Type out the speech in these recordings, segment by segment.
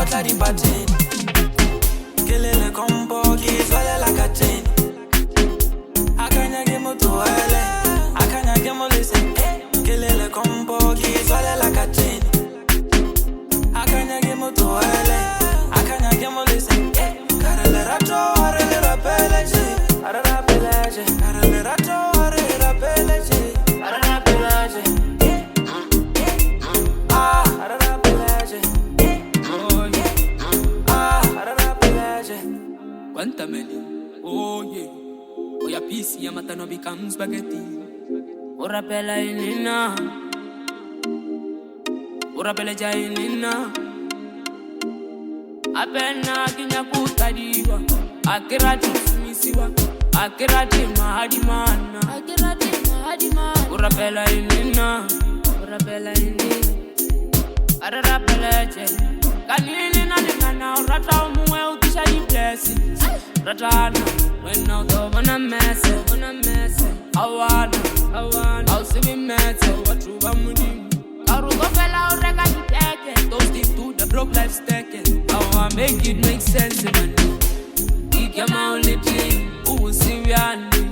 kotla di pateni. Kelele kompo ki swale la kateni. Akanya ke moto ele, akanya ke molese. Kelele kompo ki swale la kateni. Akanya ke moto ele, akanya ke molese. Karele rato arele rapeleje, arara peleje. Karele rato arele rapeleje, arara peleje. Arara peleje. Arara peleje. Quantameli, oh yeah. Oya pisi ya matano become spaghetti. Ora pela inina, ora pela jainina. Apena kinya kutadiwa, akirati sumisiwa, akirati mahadimana, akirati mahadimana. Ora pela inina, ora pela inina. Arara pela je, kanini na rata umuwe ukisha di blessing. Ratana, when out of on a mess, I wanna, I'll see me mess, what you want me to. Karugo fella ureka di teke, don't stick to the broke life stacking. I wanna make it make sense, man. Ike mauliti, usiwiani.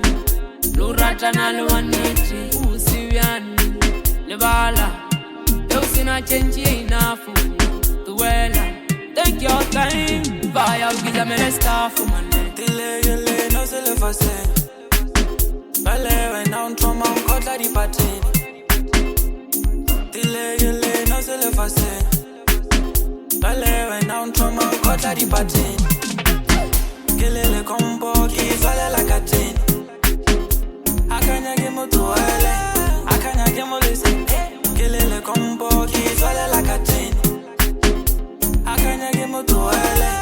Luratana luwaniti, usiwiani. Lebala, usina change enough. Tuwela, take your time. Fire, give me the stuff, man. Tile no se le fasse. Bale when down from my kotla di pateni. Tile no se le fasse. Bale when down from my kotla di pateni. Kelele kompo ki swale la kateni. Akanya ke moto ele, akanya ke molese. Kelele kompo ki swale la kateni. Akanya ke moto ele.